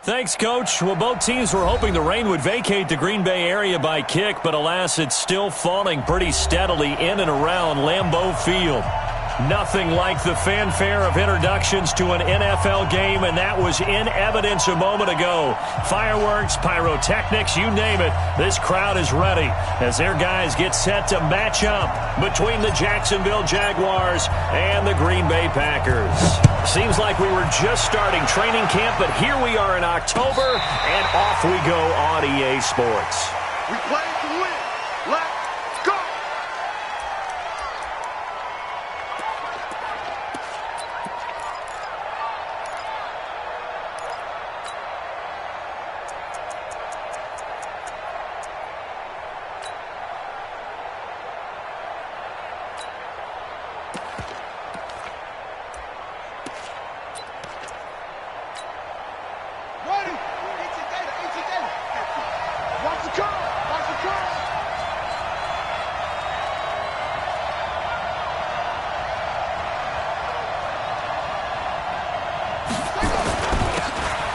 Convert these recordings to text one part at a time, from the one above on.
Thanks, Coach. Well, both teams were hoping the rain would vacate the Green Bay area by kick, but alas, it's still falling pretty steadily in and around Lambeau Field. Nothing like the fanfare of introductions to an NFL game, and that was in evidence a moment ago. Fireworks, pyrotechnics, you name it. This crowd is ready as their guys get set to match up between the Jacksonville Jaguars and the Green Bay Packers. Seems like we were just starting training camp, but here we are in October, and off we go on EA Sports. We play to win. Let's go!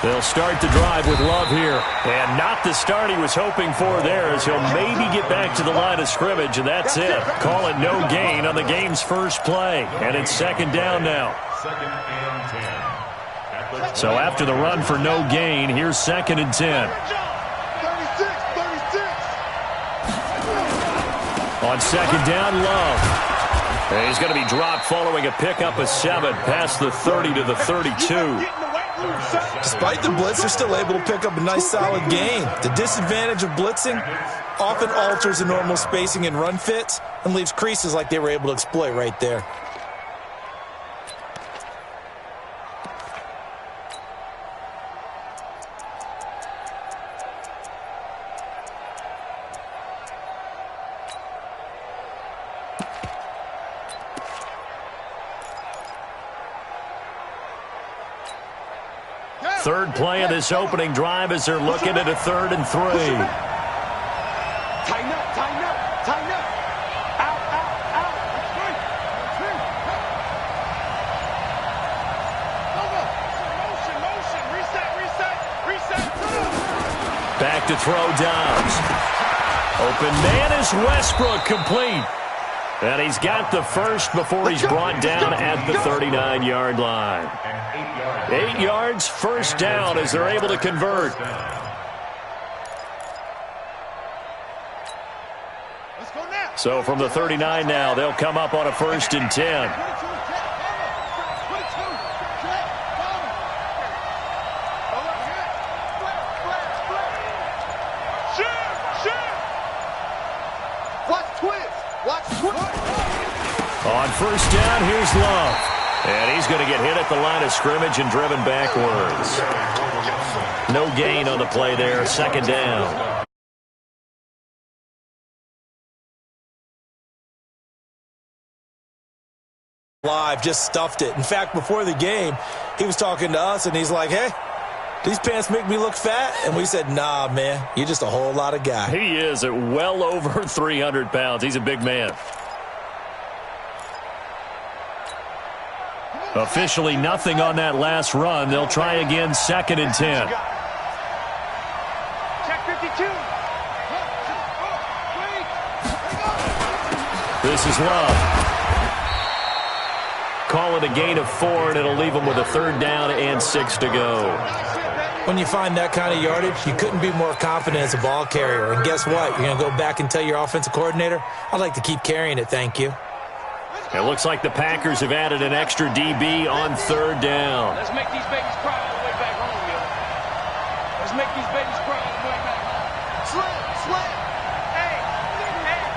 They'll start the drive with Love here. And not the start he was hoping for there, as he'll maybe get back to the line of scrimmage, and that's it. Call it no gain on the game's first play. And it's second down now. Second and 10. So after the run for no gain, here's second and 10. 36. On second down, Love. And he's going to be dropped following a pickup of 7 past the 30 to the 32. Despite the blitz, they're still able to pick up a nice solid gain. The disadvantage of blitzing often alters the normal spacing and run fits and leaves creases like they were able to exploit right there. Third play of this opening drive as they're looking at a 3rd and 3. Tighten up, tighten up, tighten up. Out, out, out. Motion. Reset. Back to throw Dobbs. Open man is Westbrook, complete. And he's got the first before he's brought down at the 39-yard line. 8 yards, first down as they're able to convert. So from the 39 now, they'll come up on a 1st and 10. On first down, here's Love. And he's going to get hit at the line of scrimmage and driven backwards. No gain on the play there, second down. Live, just stuffed it. In fact, before the game, he was talking to us, and he's like, hey, these pants make me look fat? And we said, nah, man, you're just a whole lot of guy. He is at well over 300 pounds. He's a big man. Officially nothing on that last run. They'll try again, 2nd and 10. Check 52. This is Love. Call it a gain of 4, and it'll leave them with a 3rd down and 6 to go. When you find that kind of yardage, you couldn't be more confident as a ball carrier. And guess what? You're going to go back and tell your offensive coordinator, I'd like to keep carrying it, thank you. It looks like the Packers have added an extra DB on 3rd down. Let's make these babies cry all the way back home, yo. Let's make these babies cry all the way back home. Slam. Hey,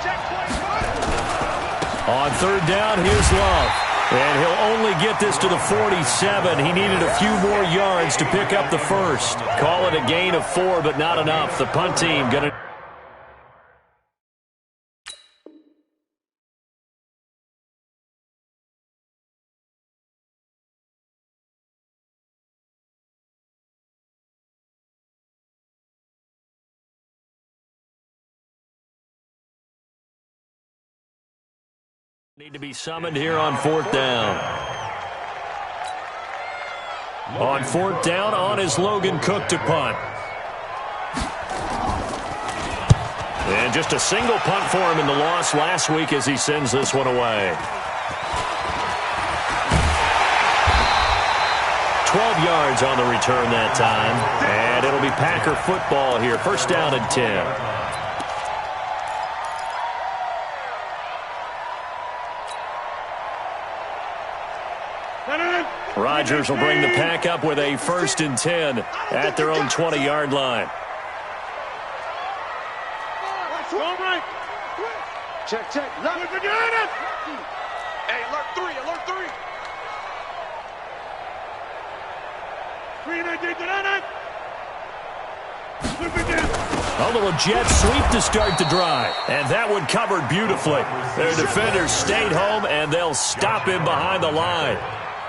check 21. On 3rd down, here's Love. And he'll only get this to the 47. He needed a few more yards to pick up the first. Call it a gain of 4, but not enough. The punt team going to... need to be summoned here on 4th down. On 4th down, on is Logan Cook to punt. And just a single punt for him in the loss last week as he sends this one away. 12 yards on the return that time. And it'll be Packer football here. 1st down and 10. Rodgers will bring the Pack up with a 1st and 10 at their own 20-yard line. Check, check. Hey, alert 3, alert 3. A little jet sweep to start the drive. And that one covered beautifully. Their defenders stayed home, and they'll stop him behind the line.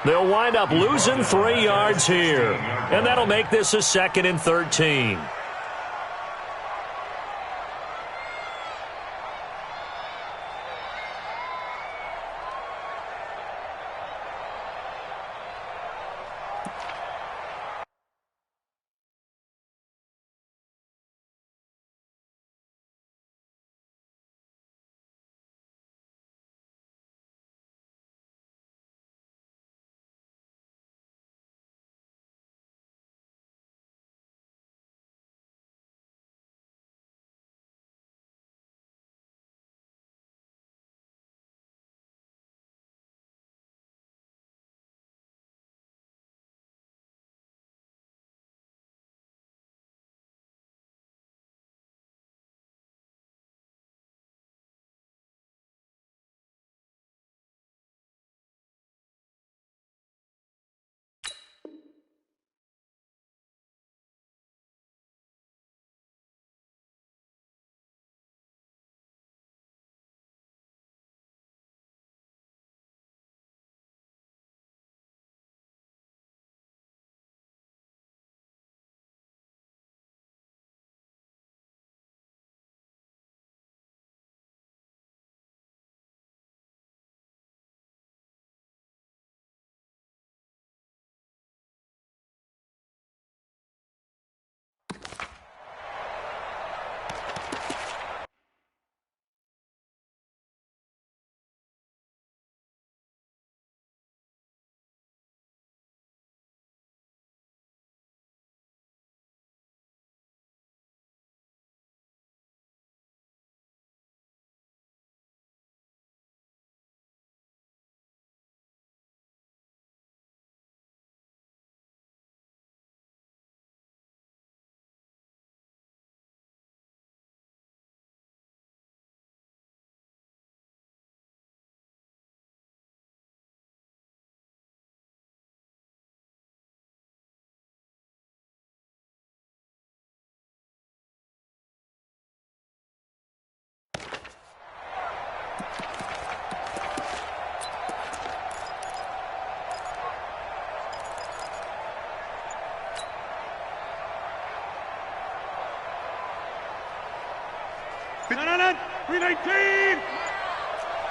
They'll wind up losing 3 yards here. And that'll make this a 2nd and 13.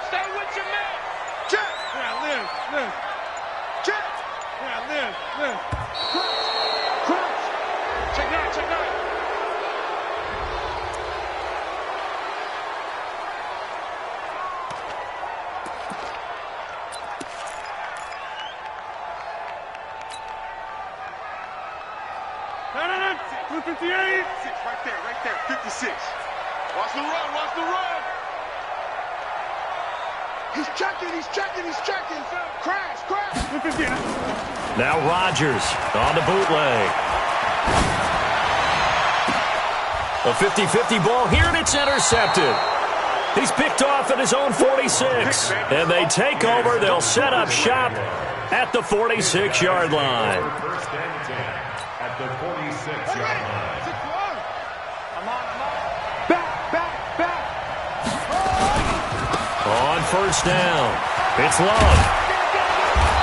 Stay with your man. Check. Yeah, live. Check. Yeah, live. Crunch. Check nine. No. 58. 6, right there. 56. Watch the run. He's checking. Crash. Now Rodgers on the bootleg. A 50-50 ball here, and it's intercepted. He's picked off at his own 46. And they take over. They'll set up shop at the 46-yard line. First and 10 at the 46-yard line. On 1st down, it's Love.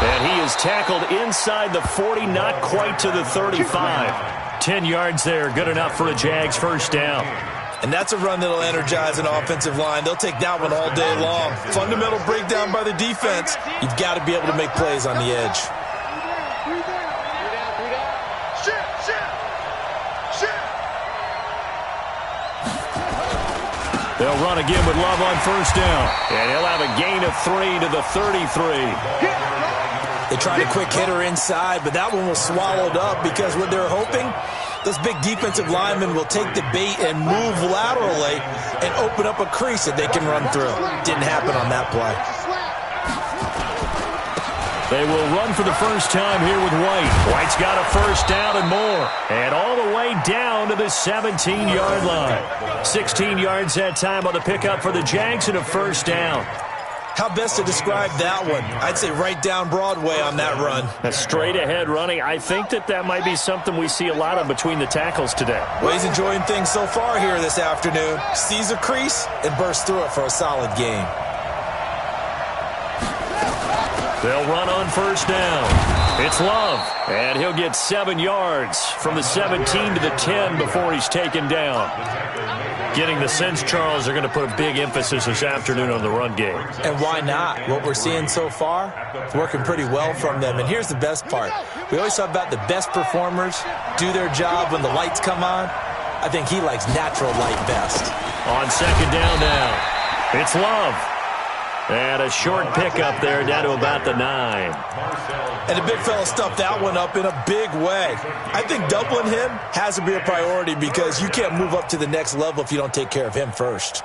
And he is tackled inside the 40, not quite to the 35. 10 yards there, good enough for a Jags 1st down. And that's a run that'll energize an offensive line. They'll take that one all day long. Fundamental breakdown by the defense. You've got to be able to make plays on the edge. They'll run again with Love on first down. And he'll have a gain of 3 to the 33. They tried a quick hitter inside, but that one was swallowed up because what they're hoping, those big defensive linemen will take the bait and move laterally and open up a crease that they can run through. Didn't happen on that play. They will run for the first time here with White. White's got a first down and more. And all the way down to the 17-yard line. 16 yards that time on the pickup for the Jags and a first down. How best to describe that one? I'd say right down Broadway on that run. A straight-ahead running. I think that might be something we see a lot of between the tackles today. Well, he's enjoying things so far here this afternoon. Sees a crease and bursts through it for a solid gain. They'll run on first down. It's Love, and he'll get 7 yards from the 17 to the 10 before he's taken down. Getting the sense, Charles, they're going to put a big emphasis this afternoon on the run game. And why not? What we're seeing so far, it's working pretty well from them. And here's the best part. We always talk about the best performers do their job when the lights come on. I think he likes natural light best. On second down now, it's Love. And a short pickup there down to about the 9. And the big fella stuffed that one up in a big way. I think doubling him has to be a priority because you can't move up to the next level if you don't take care of him first.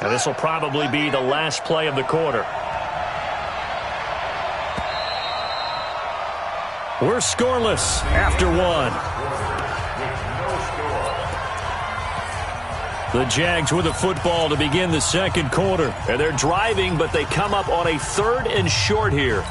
And this will probably be the last play of the quarter. We're scoreless after 1. The Jags with a football to begin the second quarter. And they're driving, but they come up on a 3rd and short here.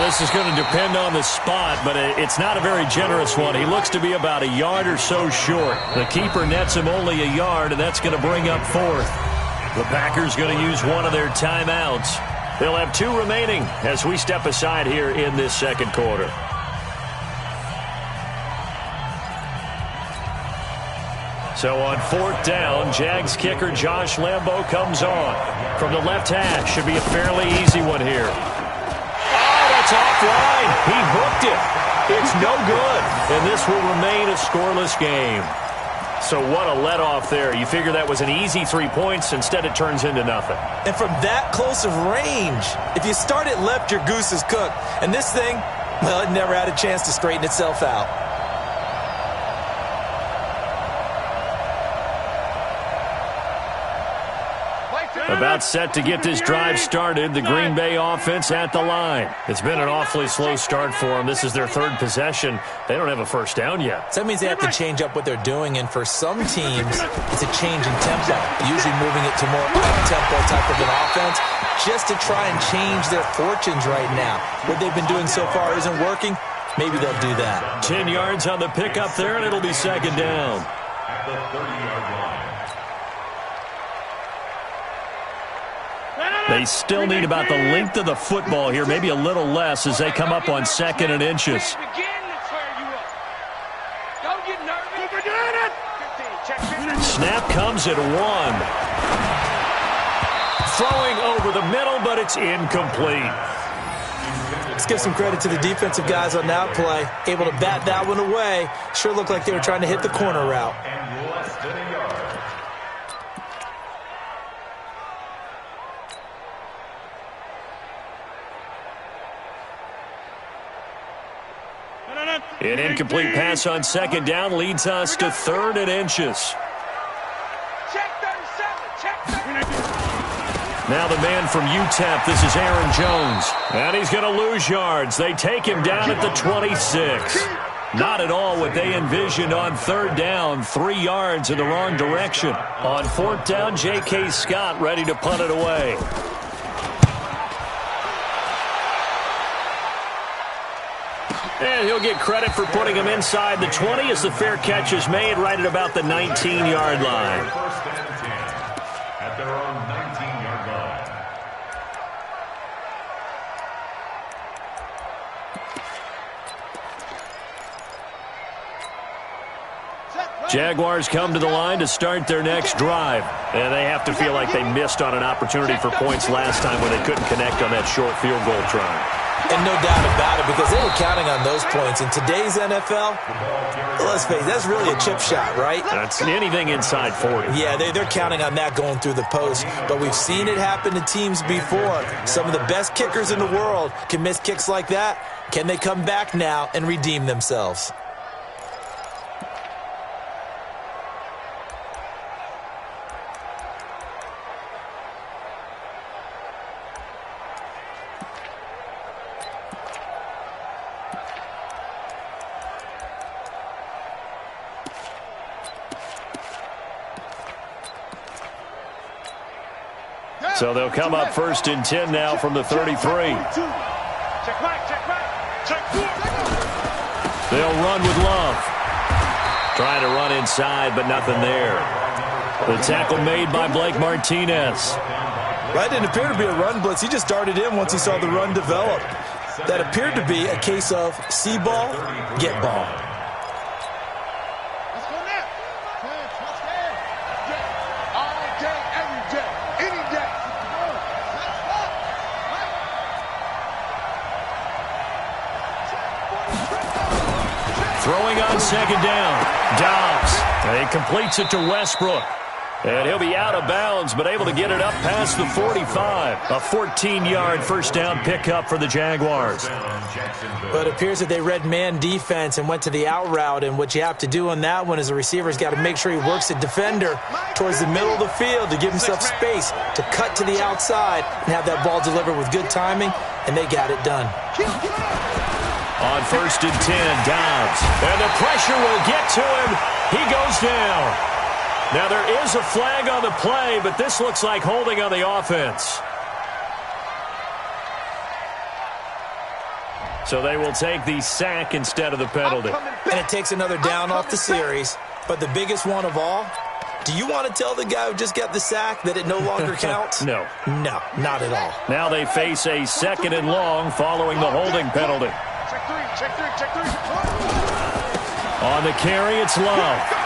This is going to depend on the spot, but it's not a very generous one. He looks to be about a yard or so short. The keeper nets him only a yard, and that's going to bring up 4th. The Packers going to use one of their timeouts. They'll have 2 remaining as we step aside here in this second quarter. So on 4th down, Jags kicker Josh Lambo comes on. From the left hash, should be a fairly easy one here. It's offline. He hooked it. It's no good. And this will remain a scoreless game. So what a let-off there. You figure that was an easy 3 points. Instead, it turns into nothing. And from that close of range, if you start it left, your goose is cooked. And this thing, well, it never had a chance to straighten itself out. About set to get this drive started. The Green Bay offense at the line. It's been an awfully slow start for them. This is their 3rd possession. They don't have a first down yet. So that means they have to change up what they're doing, and for some teams, it's a change in tempo, usually moving it to more up-tempo type of an offense just to try and change their fortunes right now. What they've been doing so far isn't working. Maybe they'll do that. 10 yards on the pickup there, and it'll be second down. At the 30-yard line. They still need about the length of the football here, maybe a little less as they come up on 2nd and inches. Snap comes at 1. Throwing over the middle, but it's incomplete. Let's give some credit to the defensive guys on that play. Able to bat that one away. Sure looked like they were trying to hit the corner route. And less than a yard. An incomplete pass on 2nd down leads us to 3rd and inches. Now the man from UTEP, this is Aaron Jones. And he's going to lose yards. They take him down at the 26. Not at all what they envisioned on third down. 3 yards in the wrong direction. On fourth down, J.K. Scott ready to punt it away. And he'll get credit for putting him inside the 20 as the fair catch is made right at about the 19-yard line. First and 10 at their own 19-yard line. Jaguars come to the line to start their next drive. And they have to feel like they missed on an opportunity for points last time when they couldn't connect on that short field goal try. And no doubt about it, because they were counting on those points. In today's NFL, let's face it, that's really a chip shot, right? That's anything inside 40. Yeah, they're counting on that going through the post. But we've seen it happen to teams before. Some of the best kickers in the world can miss kicks like that. Can they come back now and redeem themselves? So they'll come up first and 10 now from the 33. Check right, check right, check four. They'll run with Love. Trying to run inside, but nothing there. The tackle made by Blake Martinez. That didn't appear to be a run blitz. He just darted in once he saw the run develop. That appeared to be a case of see ball, get ball. Let's go now. All day, every day, any day. Throwing on second down. Dobbs. He completes it to Westbrook. And he'll be out of bounds, but able to get it up past the 45. A 14-yard first down pickup for the Jaguars. But it appears that they read man defense and went to the out route. And what you have to do on that one is the receiver's got to make sure he works the defender towards the middle of the field to give himself space to cut to the outside and have that ball delivered with good timing, and they got it done. On first and 10, Dobbs. And the pressure will get to him. He goes down. Now, there is a flag on the play, but this looks like holding on the offense. So they will take the sack instead of the penalty. And it takes another down off the series. But the biggest one of all, do you want to tell the guy who just got the sack that it no longer counts? No. No, not at all. Now they face a second and long following the holding penalty. Check three, check three, check three. On the carry, it's Love.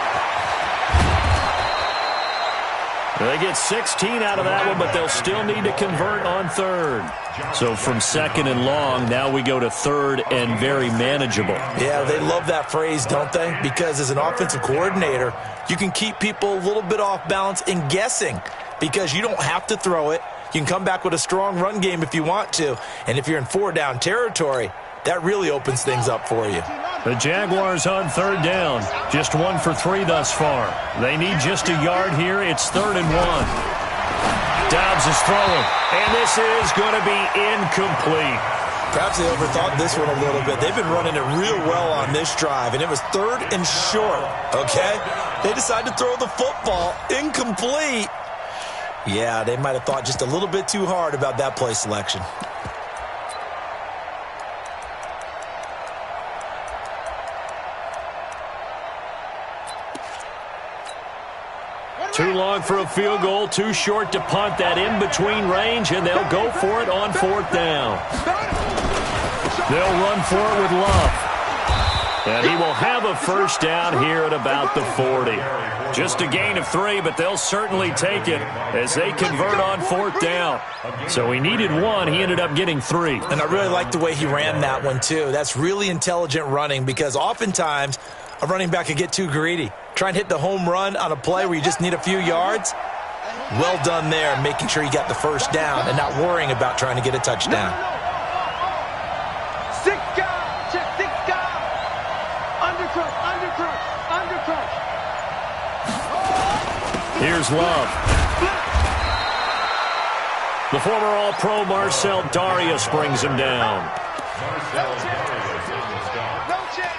They get 16 out of that one, but they'll still need to convert on third. So from second and long, now we go to third and very manageable. Yeah, they love that phrase, don't they? Because as an offensive coordinator, you can keep people a little bit off balance and guessing because you don't have to throw it. You can come back with a strong run game if you want to. And if you're in four-down territory, that really opens things up for you. The Jaguars on third down. Just 1 for 3 thus far. They need just a yard here. It's 3rd and 1. Dobbs is throwing, and this is going to be incomplete. Perhaps they overthought this one a little bit. They've been running it real well on this drive, and it was 3rd and short, okay? They decided to throw the football incomplete. Yeah, they might have thought just a little bit too hard about that play selection. Too long for a field goal, too short to punt that in-between range, and they'll go for it on 4th down. They'll run for it with Love. And he will have a first down here at about the 40. Just a gain of 3, but they'll certainly take it as they convert on 4th down. So he needed 1. He ended up getting 3. And I really like the way he ran that one, too. That's really intelligent running because oftentimes a running back can get too greedy. Try and hit the home run on a play where you just need a few yards. Well done there, making sure you got the first down and not worrying about trying to get a touchdown. 6 guys, check 6 guys. Undercrush, undercrush, undercrush. Here's Love. The former All-Pro Marcel Darius brings him down. No check.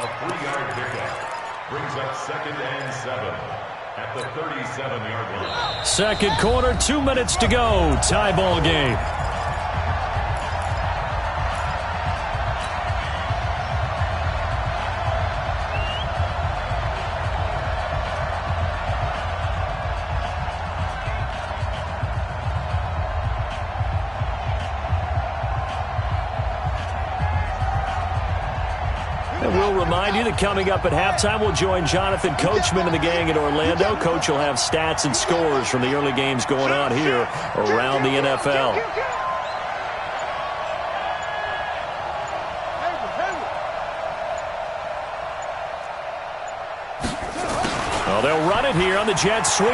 A 3-yard pickup brings up 2nd and 7 at the 37-yard line. Second quarter, 2 minutes to go. Tie ball game. And we'll remind you that coming up at halftime, we'll join Jonathan Coachman and the gang in Orlando. Coach will have stats and scores from the early games going on here around the NFL. Well, they'll run it here on the jet sweep.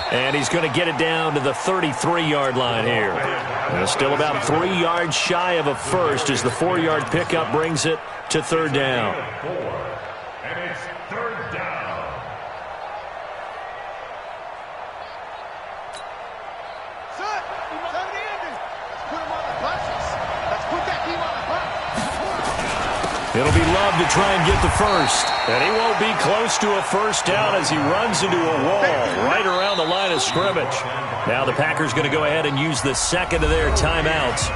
And he's going to get it down to the 33-yard line here. Still about 3 yards shy of a first as the 4-yard pickup brings it to third down. And it's third down. Son, let's put him on the buses. Let's put that team on the bus. It'll be Love to try and get the first. And he won't be close to a first down as he runs into a wall right around the line of scrimmage. Now the Packers going to go ahead and use the second of their timeouts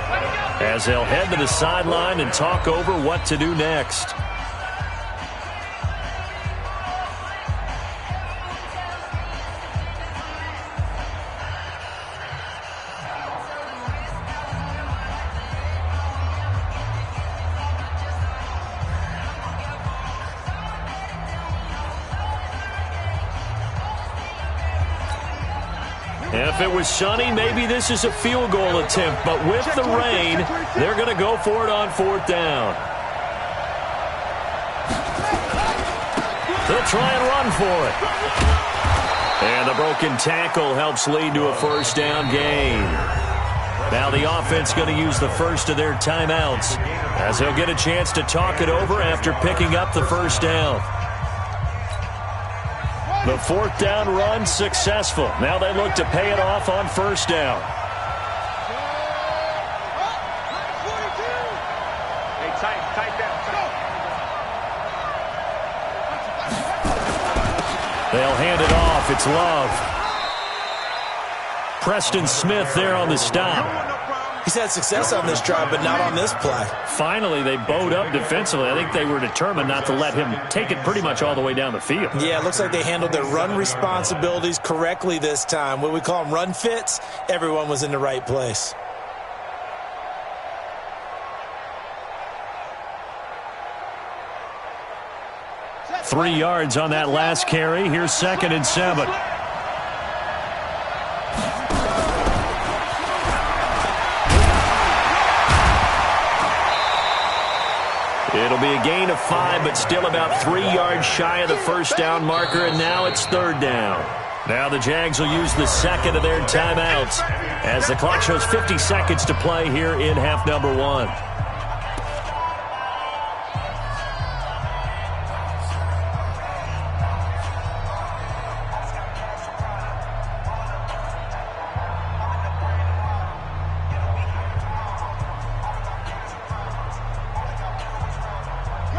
as they'll head to the sideline and talk over what to do next. If it was sunny, maybe this is a field goal attempt. But with the rain, they're going to go for it on fourth down. They'll try and run for it. And the broken tackle helps lead to a first down gain. Now the offense going to use the first of their timeouts as they'll get a chance to talk it over after picking up the first down. The fourth down run successful. Now they look to pay it off on first down. Hey, tight down. They'll hand it off. It's Love. Preston Smith there on the stop. He's had success on this drive, but not on this play. Finally, they bowed up defensively. I think they were determined not to let him take it pretty much all the way down the field. Yeah, it looks like they handled their run responsibilities correctly this time. What we call them run fits, everyone was in the right place. Three yards on that last carry. Here's 2nd and 7. It'll be a gain of 5, but still about 3 yards shy of the first down marker, and now it's third down. Now the Jags will use the second of their timeouts as the clock shows 50 seconds to play here in half number 1.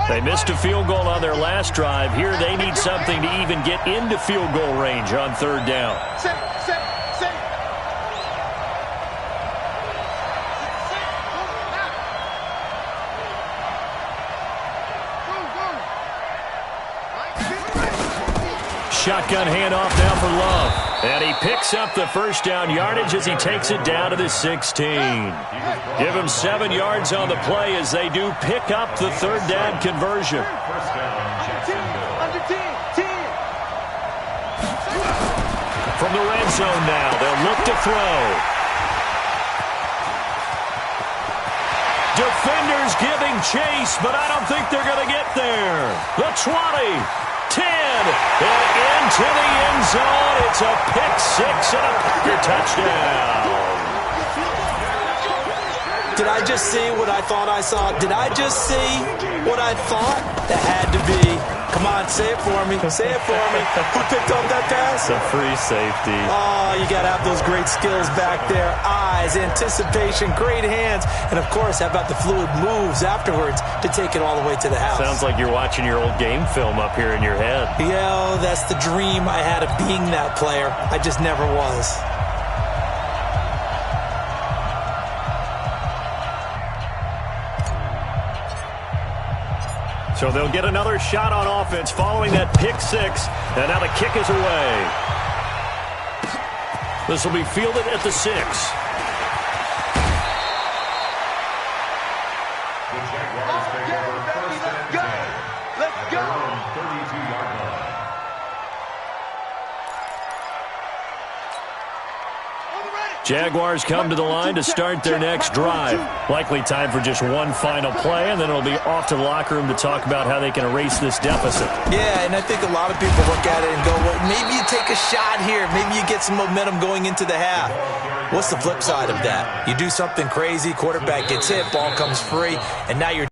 They missed a field goal on their last drive. Here they need something to even get into field goal range on third down. Shotgun handoff now for Love. And he picks up the first down yardage as he takes it down to the 16. Give him 7 yards on the play as they do pick up the third down conversion. From the red zone now, they'll look to throw. Defenders giving chase, but I don't think they're going to get there. The 20. 10, and into the end zone. It's a pick-6 and a Packer touchdown. Did I just see what I thought I saw? Did I just see what I thought? That had to be Come on, say it for me. Say it for me. Who picked up that pass? The free safety. Oh, you got to have those great skills back there. Eyes, anticipation, great hands. And, of course, how about the fluid moves afterwards to take it all the way to the house? Sounds like you're watching your old game film up here in your head. Yeah, that's the dream I had of being that player. I just never was. So they'll get another shot on offense following that pick six. And now the kick is away. This will be fielded at the 6. The Jaguars take over first and 10. Let's go. 32-yard line. Jaguars come to the line to start their next drive. Likely time for just one final play, and then it'll be off to the locker room to talk about how they can erase this deficit. Yeah, and I think a lot of people look at it and go, well, maybe you take a shot here. Maybe you get some momentum going into the half. What's the flip side of that? You do something crazy, quarterback gets hit, ball comes free, and now you're...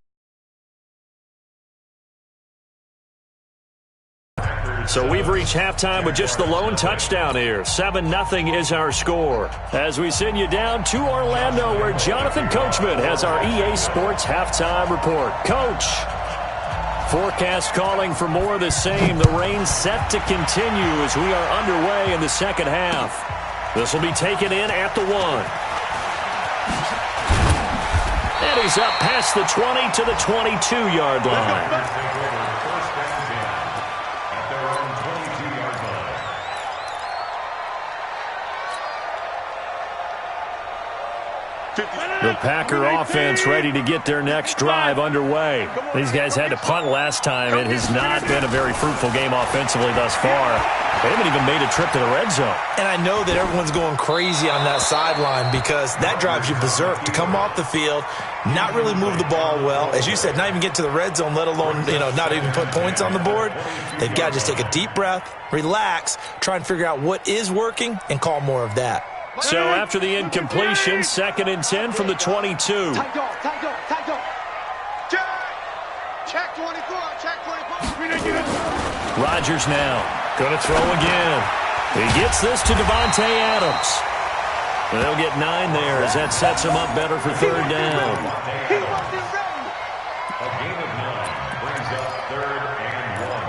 So we've reached halftime with just the lone touchdown here. 7-0 is our score. As we send you down to Orlando, where Jonathan Coachman has our EA Sports halftime report. Coach, forecast calling for more of the same. The rain set to continue as we are underway in the second half. This will be taken in at the 1. And he's up past the 20 to the 22-yard line. The Packer offense ready to get their next drive underway. These guys had to punt last time. It has not been a very fruitful game offensively thus far. They haven't even made a trip to the red zone. And I know that everyone's going crazy on that sideline because that drives you berserk to come off the field, not really move the ball well. As you said, not even get to the red zone, let alone, not even put points on the board. They've got to just take a deep breath, relax, try and figure out what is working, and call more of that. So after the incompletion, 2nd and 10 from the 22. Tight dog. Check 24. Check 24. Rodgers now going to throw again. He gets this to Devontae Adams. And they'll get 9 there as that sets him up better for 3rd down. He wasn't ready. A gain of 9 brings up 3rd and 1.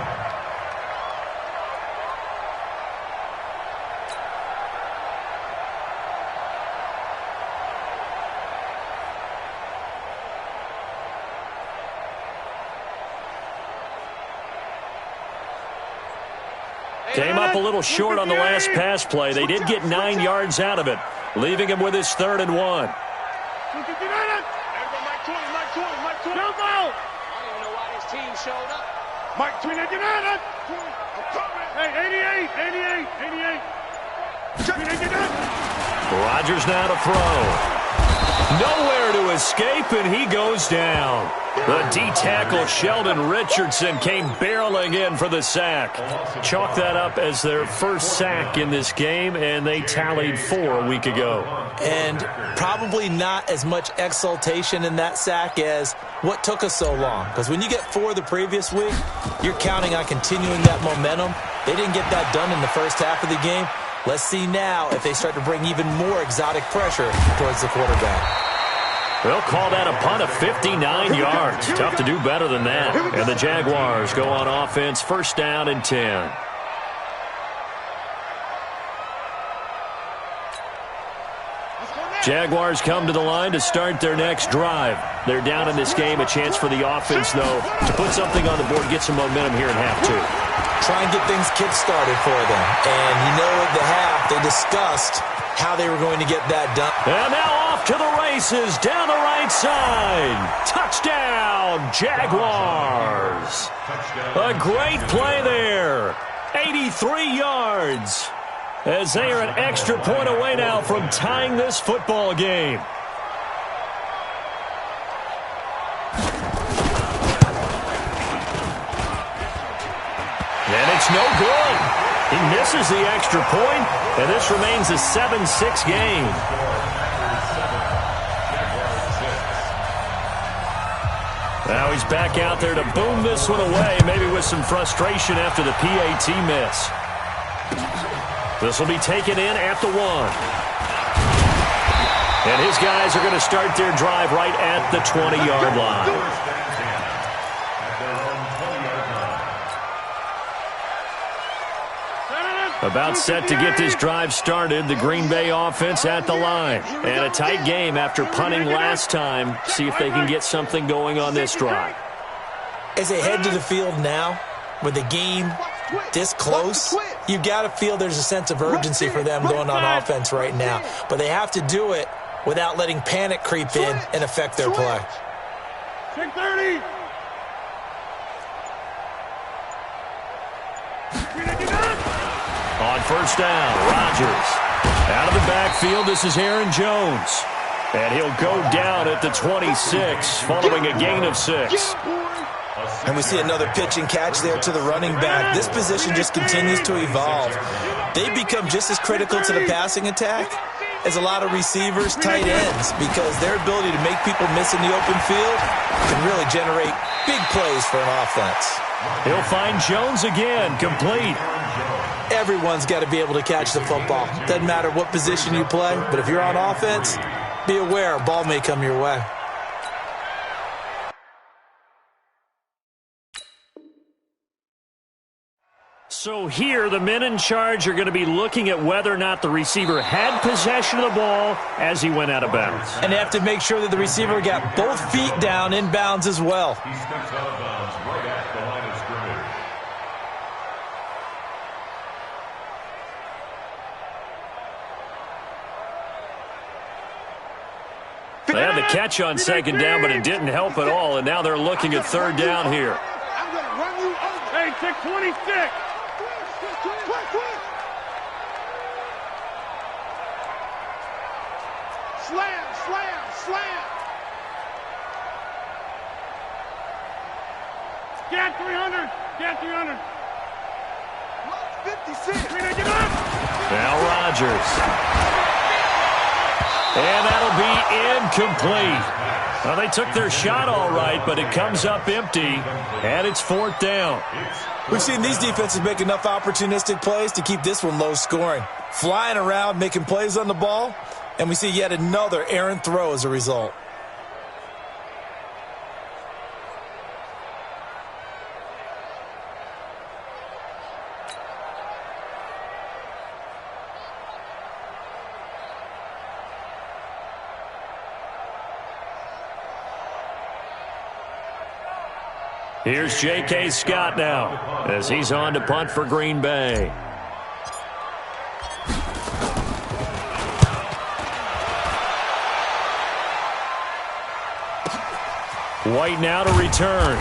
Came up a little short on the last pass play. They did get 9 yards out of it, leaving him with his 3rd and 1. Mike 20. I don't even know why this team showed up. Mike 20. Hey, 88. Rodgers now to throw. Nowhere to escape, and he goes down. The D-tackle Sheldon Richardson came barreling in for the sack. Chalk that up as their first sack in this game, and they tallied 4 a week ago. And probably not as much exultation in that sack as what took us so long. Because when you get 4 the previous week, you're counting on continuing that momentum. They didn't get that done in the first half of the game. Let's see now if they start to bring even more exotic pressure towards the quarterback. They'll call that a punt of 59 yards. Tough to do better than that. And the Jaguars go on offense, 1st down and 10. Jaguars come to the line to start their next drive. They're down in this game. A chance for the offense, though, to put something on the board, get some momentum here in half 2. Try and get things kick-started for them. And at the half, they discussed how they were going to get that done. And now off to the races, down the right side. Touchdown, Jaguars. A great play there. 83 yards. As they are an extra point away now from tying this football game. And it's no good. He misses the extra point, and this remains a 7-6 game. Now he's back out there to boom this one away, maybe with some frustration after the PAT miss. This will be taken in at the 1. And his guys are going to start their drive right at the 20-yard line. About set to get this drive started, the Green Bay offense at the line. And a tight game after punting last time. See if they can get something going on this drive. As they head to the field now, with the game this close, you've got to feel there's a sense of urgency for them going on offense right now. But they have to do it without letting panic creep in and affect their play. 6:30. On first down, Rodgers. Out of the backfield, this is Aaron Jones. And he'll go down at the 26, following a gain of 6. And we see another pitch and catch there to the running back. This position just continues to evolve. They become just as critical to the passing attack as a lot of receivers, tight ends, because their ability to make people miss in the open field can really generate big plays for an offense. He'll find Jones again, complete. Everyone's got to be able to catch the football. Doesn't matter what position you play, but if you're on offense, be aware a ball may come your way. So here, the men in charge are going to be looking at whether or not the receiver had possession of the ball as he went out of bounds. And they have to make sure that the receiver got both feet down in bounds as well. He steps out of bounds right at the line of scrimmage. They had the catch on second down, but it didn't help at all, and now they're looking at third down here. I'm going to run you over. Hey, 626. Slam, slam, slam. Get 300. Get 300. 56. Now Rodgers. And that'll be incomplete. Well, they took their shot all right, but it comes up empty, and it's fourth down. We've seen these defenses make enough opportunistic plays to keep this one low scoring. Flying around, making plays on the ball, and we see yet another errant throw as a result. Here's J.K. Scott now as he's on to punt for Green Bay. White now to return.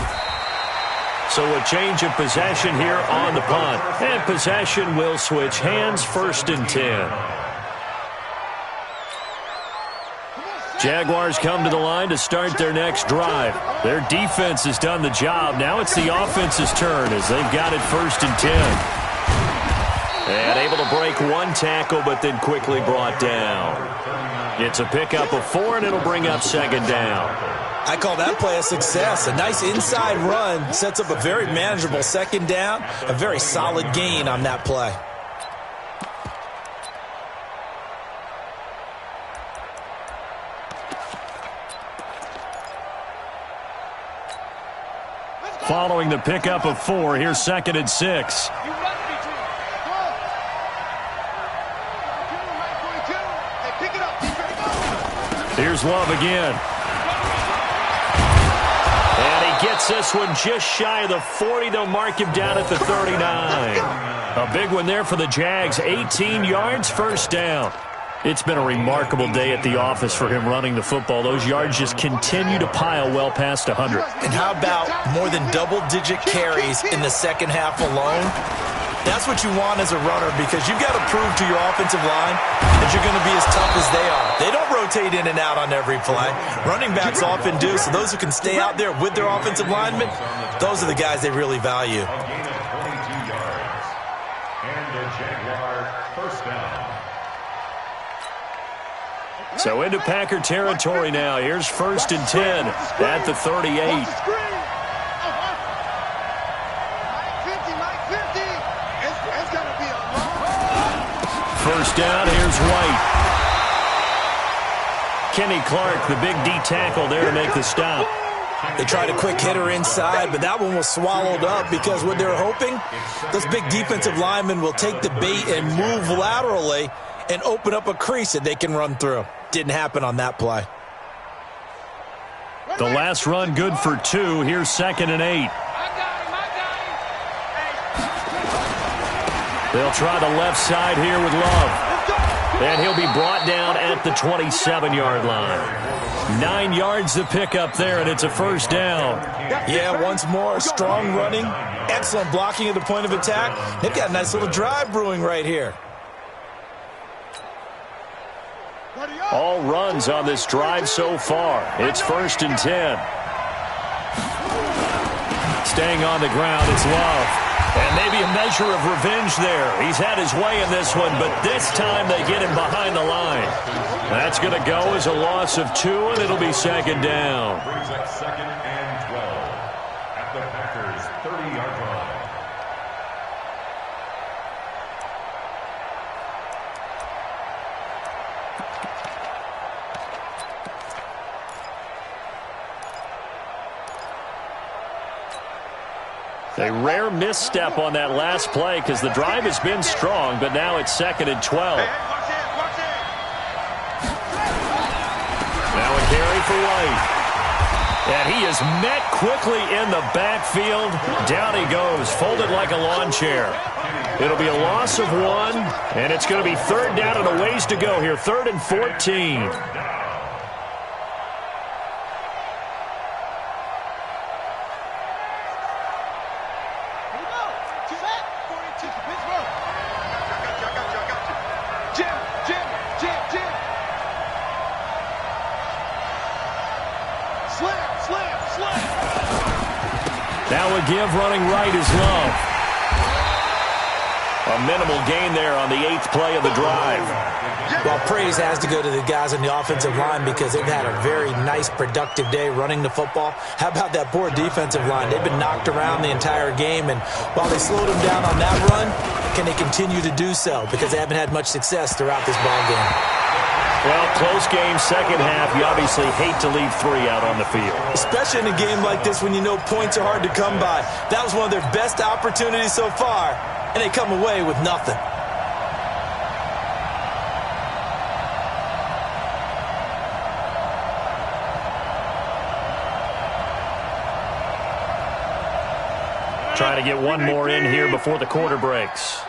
So a change of possession here on the punt. And possession will switch hands, 1st and 10. Jaguars come to the line to start their next drive. Their defense has done the job. Now it's the offense's turn as they've got it 1st and 10. And able to break one tackle, but then quickly brought down. It's a pickup of 4, and it'll bring up 2nd down. I call that play a success. A nice inside run sets up a very manageable 2nd down. A very solid gain on that play. Following the pickup of 4, here's 2nd and 6. Here's Love again. And he gets this one just shy of the 40. They'll mark him down at the 39. A big one there for the Jags. 18 yards, 1st down. It's been a remarkable day at the office for him running the football. Those yards just continue to pile well past 100. And how about more than double-digit carries in the second half alone? That's what you want as a runner, because you've got to prove to your offensive line that you're going to be as tough as they are. They don't rotate in and out on every play. Running backs often do, so those who can stay out there with their offensive linemen, those are the guys they really value. A gain of 22 yards. And the Jaguar 1st down. So into Packer territory now. Here's 1st and 10 at the 38. First down, here's White. Kenny Clark, the big D tackle there to make the stop. They tried a quick hitter inside, but that one was swallowed up because what they're hoping, those big defensive linemen will take the bait and move laterally and open up a crease that they can run through. Didn't happen on that play. The last run good for 2. Here's 2nd and 8. They'll try the left side here with Love. And he'll be brought down at the 27-yard line. 9 yards to pick up there, and it's a first down. Yeah, once more, strong running, excellent blocking at the point of attack. They've got a nice little drive brewing right here. All runs on this drive so far. It's 1st and 10. Staying on the ground, it's Love. And maybe a measure of revenge there. He's had his way in this one, but this time they get him behind the line. That's going to go as a loss of 2, and it'll be 2nd down. Brings up 2nd and 12 at the Packers' 30-yard line. A rare misstep on that last play because the drive has been strong, but now it's 2nd and 12. Now a carry for White. And he is met quickly in the backfield. Down he goes, folded like a lawn chair. It'll be a loss of 1, and it's going to be 3rd down and a ways to go here. 3rd and 14. Now a give running right is Love. A minimal gain there on the 8th play of the drive. Well, praise has to go to the guys on the offensive line because they've had a very nice, productive day running the football. How about that poor defensive line? They've been knocked around the entire game, and while they slowed them down on that run, can they continue to do so? Because they haven't had much success throughout this ball game. Well, close game, second half. You obviously hate to leave 3 out on the field. Especially in a game like this when you know points are hard to come by. That was one of their best opportunities so far, and they come away with nothing. Trying to get one more in here before the quarter breaks.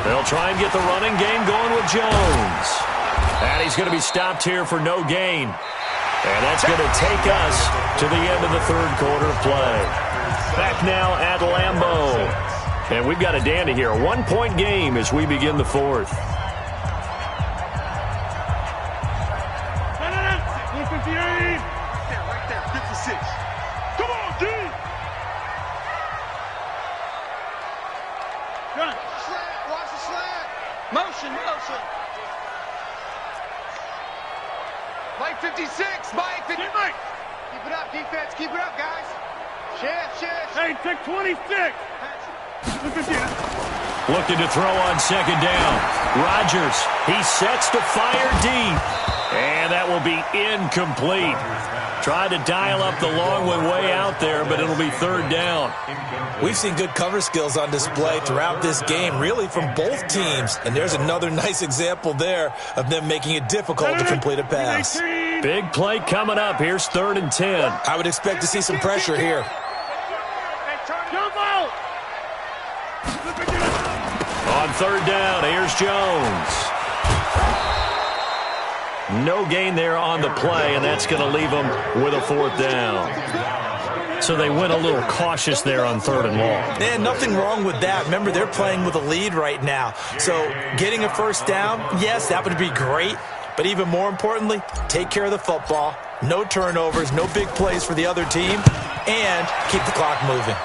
They'll try and get the running game going with Jones. And he's going to be stopped here for no gain. And that's going to take us to the end of the 3rd quarter of play. Back now at Lambeau. And we've got a dandy here. A 1-point game as we begin the 4th. Motion. Mike 56. Mike 50. Keep it up, defense. Keep it up, guys. Shift. Hey, take 26. Looking to throw on 2nd down. Rodgers, he sets to fire deep. And that will be incomplete. Tried to dial up the long one way out there, but it'll be 3rd down. We've seen good cover skills on display throughout this game, really from both teams. And there's another nice example there of them making it difficult to complete a pass. Big play coming up. Here's 3rd and 10. I would expect to see some pressure here. Jump out. On 3rd down, here's Jones. No gain there on the play, and that's going to leave them with a 4th down. So they went a little cautious there on 3rd and long. And nothing wrong with that. Remember, they're playing with a lead right now. So getting a 1st down, yes, that would be great. But even more importantly, take care of the football. No turnovers, no big plays for the other team, and keep the clock moving.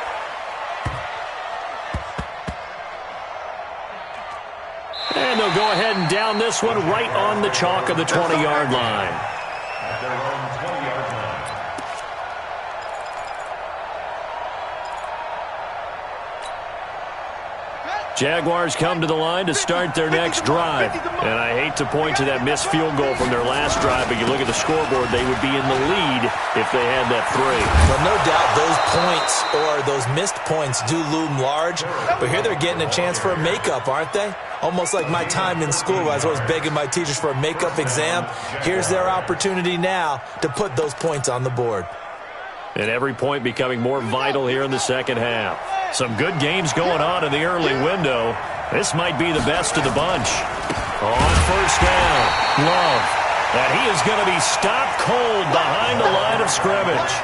And they'll will go ahead and down this one right on the chalk of the 20-yard line. At their own 20-yard line. Jaguars come to the line to start their next drive. And I hate to point to that missed field goal from their last drive, but you look at the scoreboard, they would be in the lead if they had that 3. Well, no doubt those points or those missed points do loom large, but here they're getting a chance for a makeup, aren't they? Almost like my time in school, I was always begging my teachers for a makeup exam. Here's their opportunity now to put those points on the board. And every point becoming more vital here in the second half. Some good games going on in the early window. This might be the best of the bunch. On first down, Love. And he is going to be stopped cold behind the line of scrimmage.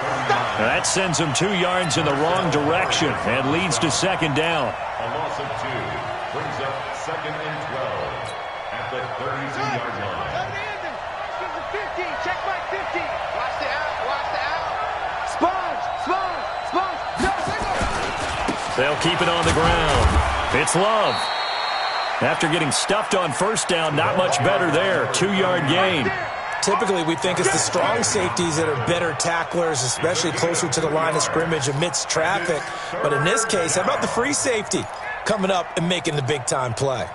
That sends him 2 yards in the wrong direction and leads to second down. A loss of 2 brings up second and 12 at the 32-yard line. This is 50. Check my 50. Watch the out. Watch the out. Sponge. Sponge. Sponge. No, They'll keep it on the ground. It's Love. After getting stuffed on first down, not much better there. 2-yard gain. Typically, we think it's the strong safeties that are better tacklers, especially closer to the line of scrimmage amidst traffic. But in this case, how about the free safety coming up and making the big-time play?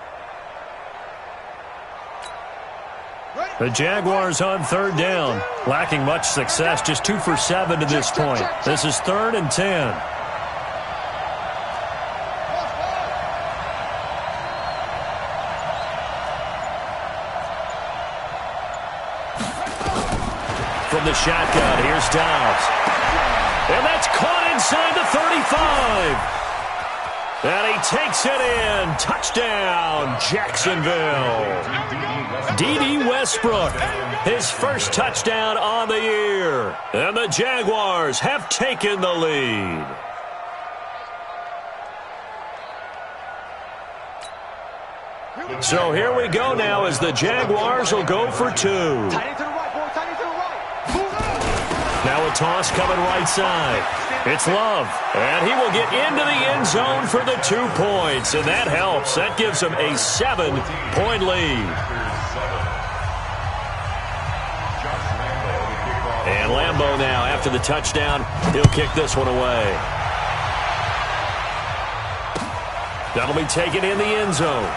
The Jaguars on third down, lacking much success, just 2 for 7 to this point. This is 3rd and 10. From the shotgun, here's Dobbs. And that's caught inside the 35. And he takes it in. Touchdown, Jacksonville. D.D. Westbrook, his first touchdown on the year. And the Jaguars have taken the lead. So here we go now as the Jaguars will go for 2. Now a toss coming right side. It's Love, and he will get into the end zone for the 2 points, and that helps. That gives him a 7-point lead. And Lambeau now, after the touchdown, he'll kick this one away. That'll be taken in the end zone.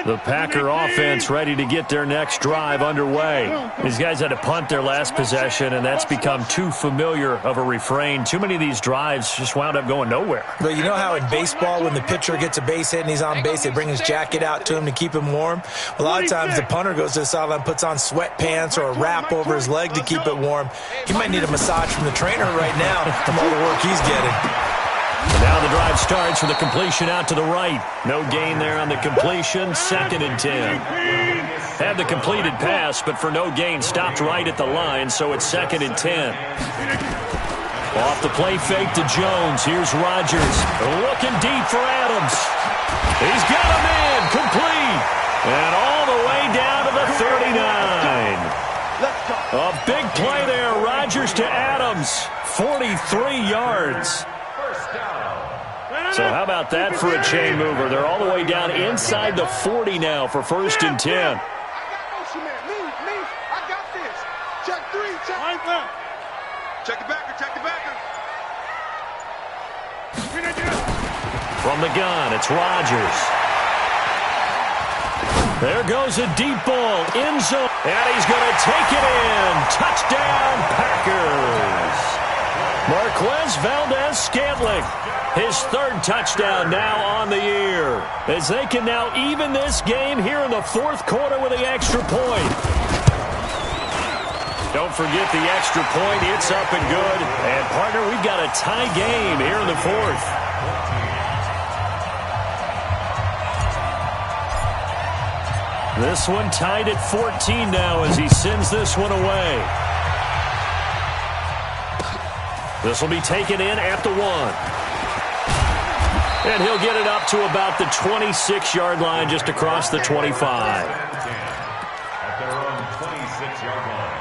The Packer offense ready to get their next drive underway. These guys had to punt their last possession, and that's become too familiar of a refrain. Too many of these drives just wound up going nowhere. But you know how in baseball, when the pitcher gets a base hit and he's on base, they bring his jacket out to him to keep him warm? A lot of times the punter goes to the sideline, puts on sweatpants or a wrap over his leg to keep it warm. He might need a massage from the trainer right now from all the work he's getting. And now the drive starts with a completion out to the right. No gain there on the completion. 2nd and 10. Had the completed pass, but for no gain, stopped right at the line, so it's 2nd and 10. Off the play fake to Jones. Here's Rodgers. Looking deep for Adams. He's got him in. Complete. And all the way down to the 39. A big play there. Rodgers to Adams. 43 yards. So how about that for a chain mover? They're all the way down inside the 40 now for 1st and 10. I got motion, man. Me. I got this. Check 3. Check. Check the backer. Check the backer. From the gun, it's Rodgers. There goes a deep ball. End zone. And he's going to take it in. Touchdown, Packers. Marquez Valdez-Scantling. His 3rd touchdown now on the year, as they can now even this game here in the 4th quarter with the extra point. Don't forget the extra point. It's up and good. And, partner, we've got a tie game here in the 4th. This one tied at 14 now as he sends this one away. This will be taken in at the 1. And he'll get it up to about the 26-yard line, just across the 25. At their own 26-yard line.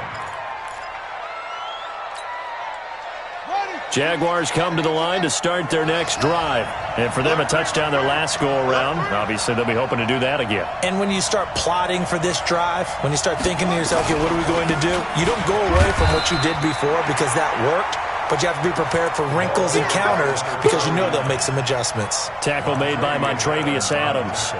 Jaguars come to the line to start their next drive. And for them, a touchdown their last go-around. Obviously, they'll be hoping to do that again. And when you start plotting for this drive, when you start thinking to yourself, okay, what are we going to do? You don't go away from what you did before because that worked. But you have to be prepared for wrinkles and counters because you know they'll make some adjustments. Tackle made by Montrevious Adams.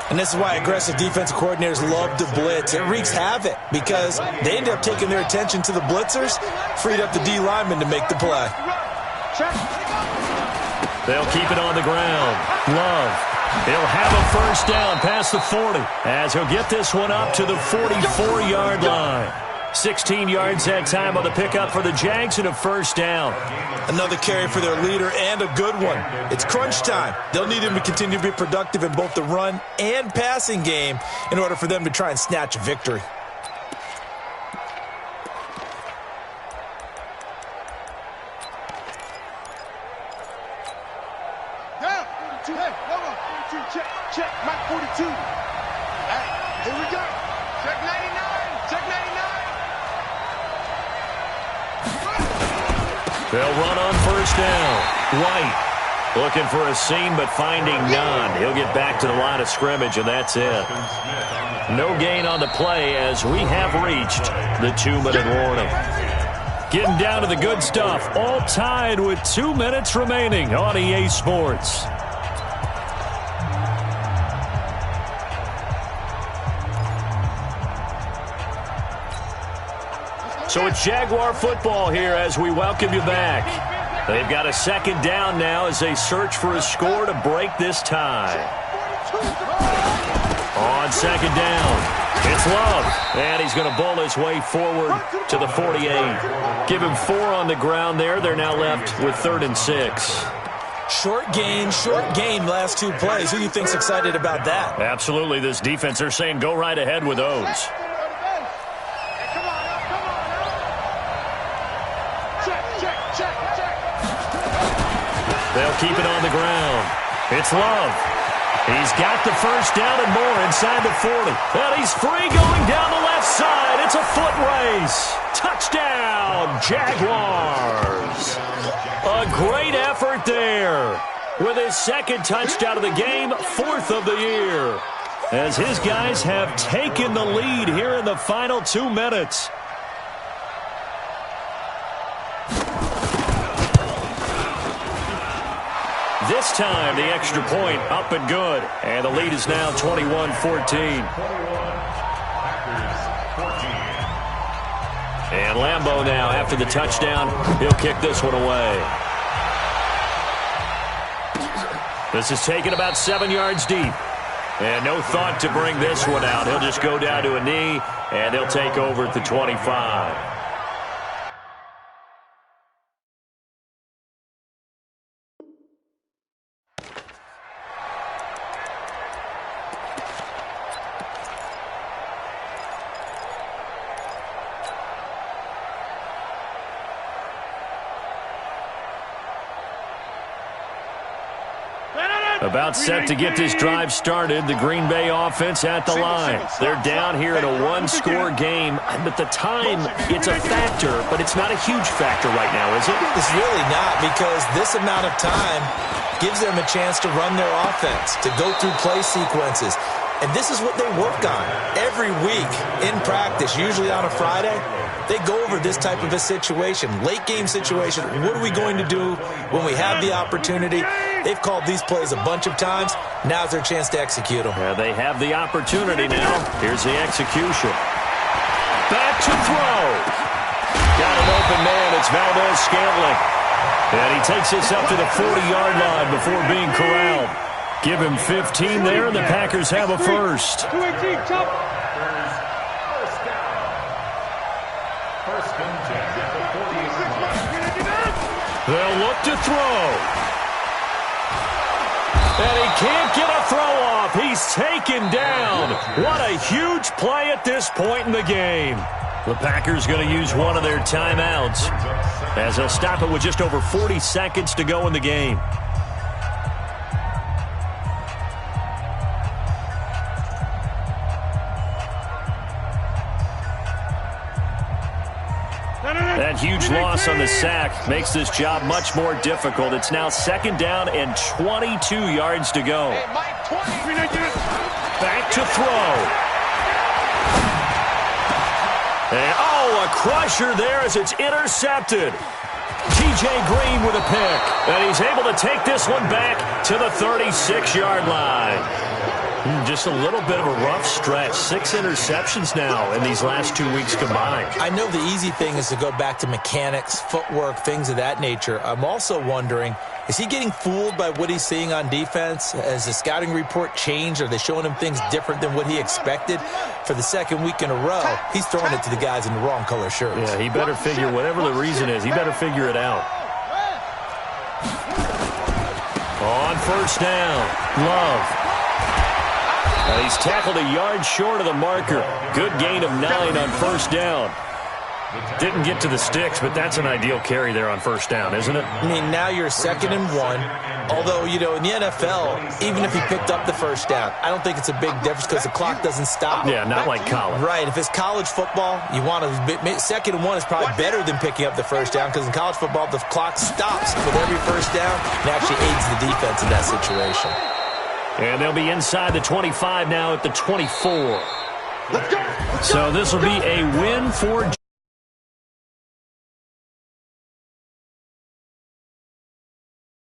And this is why aggressive defensive coordinators love to blitz. It wreaks havoc because they end up taking their attention to the blitzers, freed up the D lineman to make the play. They'll keep it on the ground. Love. He'll have a first down past the 40 as he'll get this one up to the 44-yard line. 16 yards that time on the pickup for the Jags and a first down. Another carry for their leader and a good one. It's crunch time. They'll need him to continue to be productive in both the run and passing game in order for them to try and snatch a victory. Down. 42. Hey, hold on. 42. Check. Mike 42. Hey, here we go. Check 99. Check 99. They'll run on first down. White looking for a seam, but finding none. He'll get back to the line of scrimmage, and that's it. No gain on the play as we have reached the 2-minute warning. Getting down to the good stuff. All tied with 2 minutes remaining on EA Sports. So it's Jaguar football here as we welcome you back. They've got a second down now as they search for a score to break this tie. On second down, it's Love. And he's going to bowl his way forward to the 48. Give him 4 on the ground there. They're now left with 3rd and 6. Short gain last 2 plays. Who do you think's excited about that? Absolutely. This defense, they're saying go right ahead with those. They'll keep it on the ground. It's Love. He's got the first down and more inside the 40. And he's free going down the left side. It's a foot race. Touchdown, Jaguars. A great effort there. With his second touchdown of the game, 4th of the year. As his guys have taken the lead here in the final 2 minutes. This time, the extra point up and good. And the lead is now 21-14. And Lambeau now, after the touchdown, he'll kick this one away. This is taken about 7 yards deep. And no thought to bring this one out. He'll just go down to a knee, and they'll take over at the 25. About set to get this drive started, the Green Bay offense at the line. They're down here in a 1-score game, but the time, it's a factor, but it's not a huge factor right now, is it? It's really not, because this amount of time gives them a chance to run their offense, to go through play sequences. And this is what they work on every week in practice, usually on a Friday. They go over this type of a situation, late-game situation. What are we going to do when we have the opportunity? They've called these plays a bunch of times. Now's their chance to execute them. Yeah, they have the opportunity now. Here's the execution. Back to throw. Got an open man. It's Valdez-Scantling. And he takes this up to the 40-yard line before being corralled. Give him 15 there, and the Packers have a first. They'll look to throw. And he can't get a throw off. He's taken down. What a huge play at this point in the game. The Packers going to use one of their timeouts as they'll stop it with just over 40 seconds to go in the game. That huge loss on the sack makes this job much more difficult. It's now 2nd down and 22 yards to go. Back to throw. And, a crusher there as it's intercepted. T.J. Green with a pick. And he's able to take this one back to the 36-yard line. Just a little bit of a rough stretch. 6 interceptions now in these last 2 weeks combined. I know the easy thing is to go back to mechanics, footwork, things of that nature. I'm also wondering, is he getting fooled by what he's seeing on defense? Has the scouting report changed? Are they showing him things different than what he expected? For the 2nd week in a row, he's throwing it to the guys in the wrong color shirts. Yeah, he better figure, whatever the reason is, he better figure it out. On 1st down, Love. He's tackled a yard short of the marker. Good gain of 9 on 1st down. Didn't get to the sticks, but that's an ideal carry there on 1st down, isn't it? I mean, now you're 2nd and 1. Although, in the NFL, even if he picked up the 1st down, I don't think it's a big difference because the clock doesn't stop. Yeah, not like college. Right. If it's college football, you want to 2nd and 1 is probably better than picking up the 1st down because in college football, the clock stops with every 1st down and actually aids the defense in that situation. And they'll be inside the 25 now at the 24. So this will be a win for